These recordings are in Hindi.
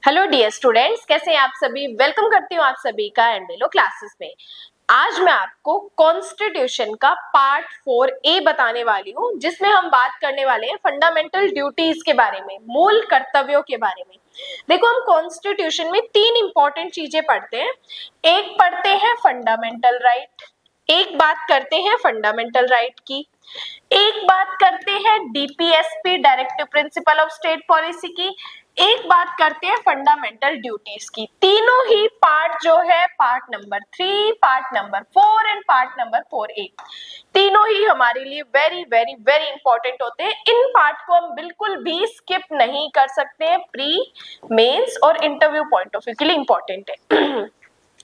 हेलो डियर स्टूडेंट्स, कैसे हैं आप सभी। वेलकम करती हूँ आप सभी का एंडेलो क्लासेस में। आज मैं आपको कॉन्स्टिट्यूशन का पार्ट 4A बताने वाली हूँ, जिसमें हम बात करने वाले हैं फंडामेंटल ड्यूटीज के बारे में, मूल कर्तव्यों के बारे में। देखो, हम कॉन्स्टिट्यूशन में 3 इंपॉर्टेंट चीजें पढ़ते हैं। एक पढ़ते हैं फंडामेंटल राइट, एक बात करते हैं फंडामेंटल राइट की, एक बात करते हैं DPSP directive principle of state policy की, एक बात करते हैं फंडामेंटल ड्यूटीज की। तीनों ही पार्ट जो है, part number 3, part number 4 and part number 4A, तीनों ही हमारे लिए वेरी वेरी वेरी इंपॉर्टेंट होते हैं। इन पार्ट को हम बिल्कुल भी स्किप नहीं कर सकते हैं। प्री, मेंस और इंटरव्यू पॉइंट ऑफ व्यू के लिए इंपॉर्टेंट है।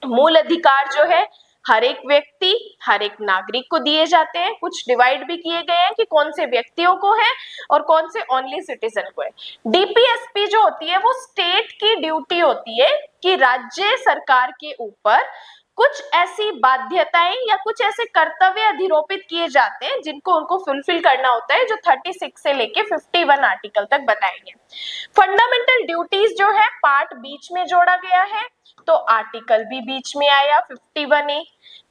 मूल अधिकार जो है हर एक व्यक्ति, हर एक नागरिक को दिए जाते हैं। कुछ डिवाइड भी किए गए हैं कि कौन से व्यक्तियों को है और कौन से ओनली सिटीजन को है। डीपीएसपी जो होती है वो स्टेट की ड्यूटी होती है कि राज्य सरकार के ऊपर कुछ ऐसी बाध्यताएं या कुछ ऐसे कर्तव्य अधिरोपित किए जाते हैं जिनको उनको फुलफिल करना होता है, जो 36 से लेके 51 आर्टिकल तक बताएंगे। फंडामेंटल ड्यूटीज जो है पार्ट बीच में जोड़ा गया है, तो आर्टिकल भी बीच में आया 51A।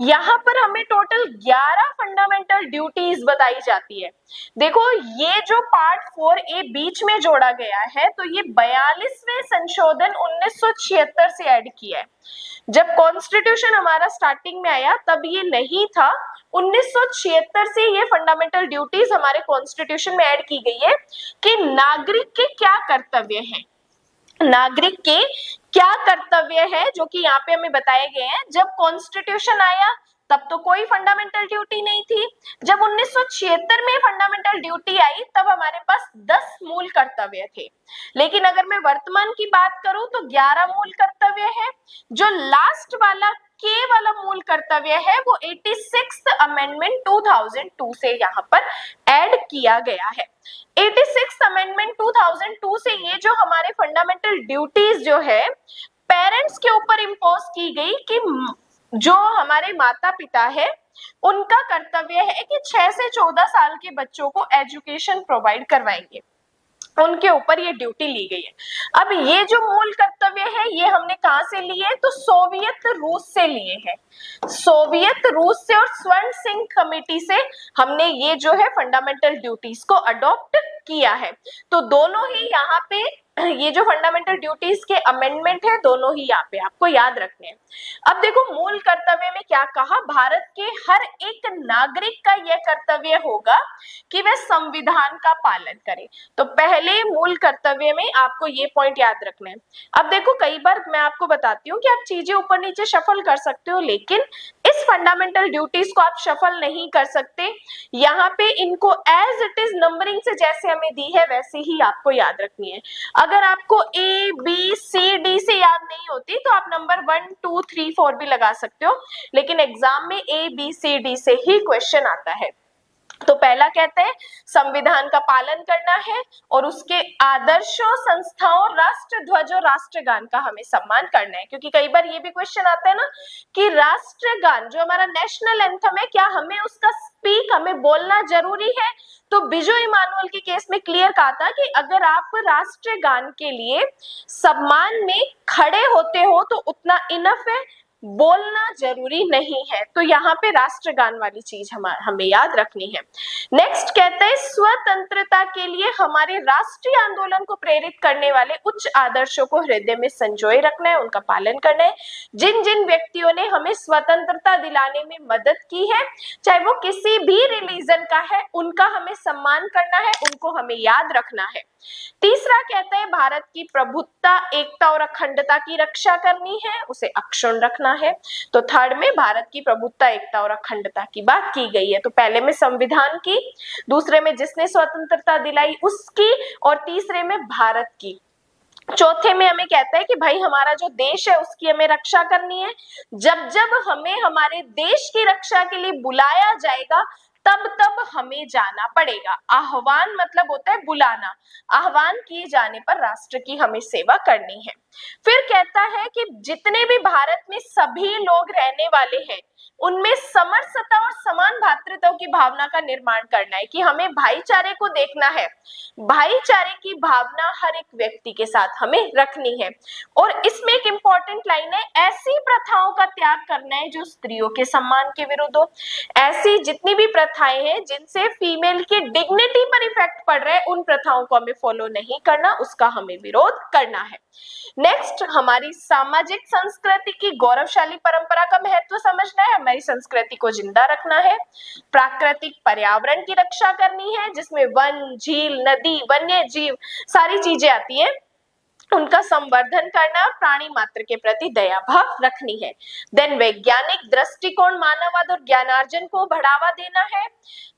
यहाँ पर हमें टोटल 11 फंडामेंटल ड्यूटीज बताई जाती है। देखो, ये जो पार्ट 4A बीच में जोड़ा गया है, तो ये 42वें संशोधन 1976 से ऐड किया है। जब कॉन्स्टिट्यूशन हमारा स्टार्टिंग में आया तब ये नहीं था। 1976 से ये फंडामेंटल ड्यूटीज हमारे कॉन्स्टिट्यूशन में ऐड की गई है कि नागरिक के क्या कर्तव्य हैं, नागरिक के क्या कर्तव्य है, जो कि यहाँ पे हमें बताए गए हैं। जब कॉन्स्टिट्यूशन आया तब तो कोई फंडामेंटल ड्यूटी नहीं थी। जब 1976 में फंडामेंटल ड्यूटी आई तब हमारे पास 10 मूल कर्तव्य थे, लेकिन अगर मैं वर्तमान की बात करूं तो 11 मूल कर्तव्य है। जो लास्ट वाला के वाला मूल कर्तव्य है वो 86th अमेंडमेंट 2002 से यहाँ पर ऐड किया गया है। 86th अमेंडमेंट 2002 से ये जो हमारे फंडामेंटल ड्यूटीज जो है पेरेंट्स के ऊपर इम्पोज की गई कि जो हमारे माता पिता है उनका कर्तव्य है कि 6 से 14 साल के बच्चों को एजुकेशन प्रोवाइड करवाएंगे, उनके ऊपर ये ड्यूटी ली गई है। अब ये जो मूल कर्तव्य है ये हमने कहां से लिए, तो सोवियत रूस से लिए हैं। सोवियत रूस से और स्वर्ण सिंह कमेटी से हमने ये जो है फंडामेंटल ड्यूटीज को अडॉप्ट किया है। तो दोनों ही यहाँ पे ये जो फंडामेंटल ड्यूटीज के अमेंडमेंट है दोनों ही यहाँ पे आपको याद रखने हैं। अब देखो, मूल कर्तव्य में क्या कहा, भारत के हर एक नागरिक का यह कर्तव्य होगा कि वह संविधान का पालन करे। तो पहले मूल कर्तव्य में आपको ये पॉइंट याद रखना है। अब देखो, कई बार मैं आपको बताती हूँ कि आप चीजें ऊपर नीचे शफल कर सकते हो, लेकिन इस फंडामेंटल ड्यूटीज को आप शफल नहीं कर सकते। यहाँ पे इनको एज इट इज नंबरिंग से जैसे हमें दी है वैसे ही आपको याद रखनी है। अगर आपको A, B, C, D से याद नहीं होती तो आप नंबर 1, 2, 3, 4 भी लगा सकते हो, लेकिन एग्जाम में A, B, C, D से ही क्वेश्चन आता है। तो पहला कहते हैं संविधान का पालन करना है और उसके आदर्शों, संस्थाओं, राष्ट्र ध्वज और राष्ट्रगान का हमें सम्मान करना है। क्योंकि कई बार ये भी क्वेश्चन आता है ना कि राष्ट्रगान जो हमारा नेशनल एंथम है, क्या हमें उसका स्पीक, हमें बोलना जरूरी है। तो बिजू इमानुअल के केस में क्लियर कहा था कि अगर आप राष्ट्रगान के लिए सम्मान में खड़े होते हो तो उतना इनफ है, बोलना जरूरी नहीं है। तो यहाँ पे राष्ट्रगान वाली चीज हमें याद रखनी है। नेक्स्ट कहते हैं स्वतंत्रता के लिए हमारे राष्ट्रीय आंदोलन को प्रेरित करने वाले उच्च आदर्शों को हृदय में संजोए रखना है, उनका पालन करना है। जिन जिन व्यक्तियों ने हमें स्वतंत्रता दिलाने में मदद की है, चाहे वो किसी भी रिलीजन का है, उनका हमें सम्मान करना है, उनको हमें याद रखना है। तीसरा कहता है भारत की प्रभुत्ता, एकता और अखंडता की रक्षा करनी है, उसे अक्षुण्ण रखना है। तो थर्ड में भारत की प्रभुत्ता, एकता और अखंडता की बात की गई है। तो पहले में संविधान की, दूसरे में जिसने स्वतंत्रता दिलाई उसकी, और तीसरे में भारत की। चौथे में हमें कहता है कि भाई हमारा जो देश है उसकी हमें रक्षा करनी है। जब जब हमें हमारे देश की रक्षा के लिए बुलाया जाएगा तब तब हमें जाना पड़ेगा। आह्वान मतलब होता है बुलाना, आह्वान किए जाने पर राष्ट्र की हमें सेवा करनी है। फिर कहता है कि जितने भी भारत में सभी लोग रहने वाले हैं उनमें समरसता और समान भातृत्व की भावना का निर्माण करना है, कि हमें भाईचारे को देखना है, भाईचारे की भावना हर एक व्यक्ति के साथ हमें रखनी है। और इसमें एक इंपॉर्टेंट लाइन है, ऐसी प्रथाओं का त्याग करना है जो स्त्रियों के सम्मान के विरुद्ध हो। ऐसी जितनी भी प्रथाएं हैं जिनसे फीमेल की डिग्निटी पर इफेक्ट पड़ रहा है, उन प्रथाओं को हमें फॉलो नहीं करना, उसका हमें विरोध करना है। नेक्स्ट, हमारी सामाजिक संस्कृति की गौरवशाली परंपरा का महत्व समझना है, हमारी संस्कृति को जिंदा रखना है। प्राकृतिक पर्यावरण की रक्षा करनी है, जिसमें वन, झील, नदी, वन्य जीव सारी चीजें आती हैं, उनका संवर्धन करना, प्राणी मात्र के प्रति दया भाव रखनी है। देन वैज्ञानिक दृष्टिकोण, मानववाद और ज्ञानार्जन को बढ़ावा देना है।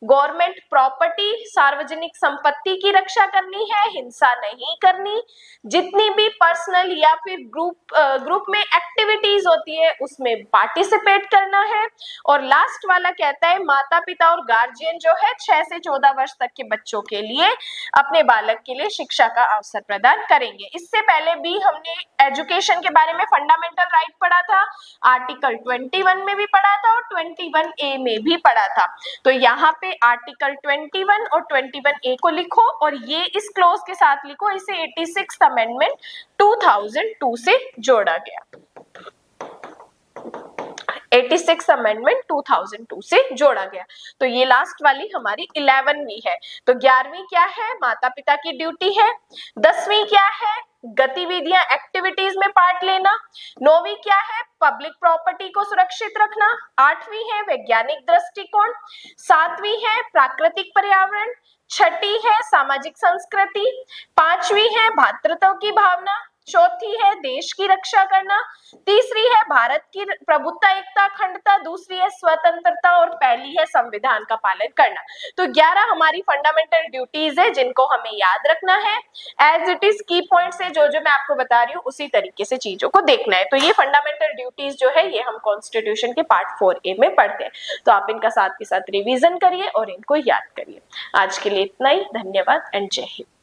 गवर्नमेंट प्रॉपर्टी, सार्वजनिक संपत्ति की रक्षा करनी है, हिंसा नहीं करनी। जितनी भी पर्सनल या फिर ग्रुप में एक्टिविटीज होती है उसमें पार्टिसिपेट करना है। और लास्ट वाला कहता है माता पिता और गार्जियन जो है 6 से 14 वर्ष तक के बच्चों के लिए अपने बालक के लिए शिक्षा का अवसर प्रदान करेंगे। इससे पहले भी हमने एजुकेशन के बारे में फंडामेंटल राइट पढ़ा था, आर्टिकल 21 में भी पढ़ा था और 21A में भी पढ़ा था। तो यहाँ पे आर्टिकल 21 और 21A को लिखो और ये इस क्लॉज के साथ लिखो, इसे 86th अमेंडमेंट 2002 से जोड़ा गया। 86 अमेंडमेंट 2002 से जोड़ा गया। तो ये लास्ट वाली हमारी 11वीं है। तो 11वीं क्या है, माता पिता की ड्यूटी है। 10वीं क्या है, गतिविधियां एक्टिविटीज में पार्ट लेना। 9वीं क्या है, पब्लिक प्रॉपर्टी को सुरक्षित रखना। 8वीं है वैज्ञानिक दृष्टिकोण। 7वीं है प्राकृतिक पर्यावरण। 6ठी है सामाजिक संस्कृति। 5वीं है भातृत्व की भावना। 4थी है देश की रक्षा करना। 3री है भारत की प्रभुत्ता, एकता, अखंडता। 2री है स्वतंत्रता और पहली है संविधान का पालन करना। तो 11 हमारी फंडामेंटल ड्यूटीज है जिनको हमें याद रखना है। एज इट इज की पॉइंट्स है जो मैं आपको बता रही हूँ उसी तरीके से चीजों को देखना है। तो ये फंडामेंटल ड्यूटीज जो है ये हम कॉन्स्टिट्यूशन के पार्ट 4A में पढ़ते हैं। तो आप इनका साथ के साथ रिविजन करिए और इनको याद करिए। आज के लिए इतना ही, धन्यवाद एंड जय हिंद।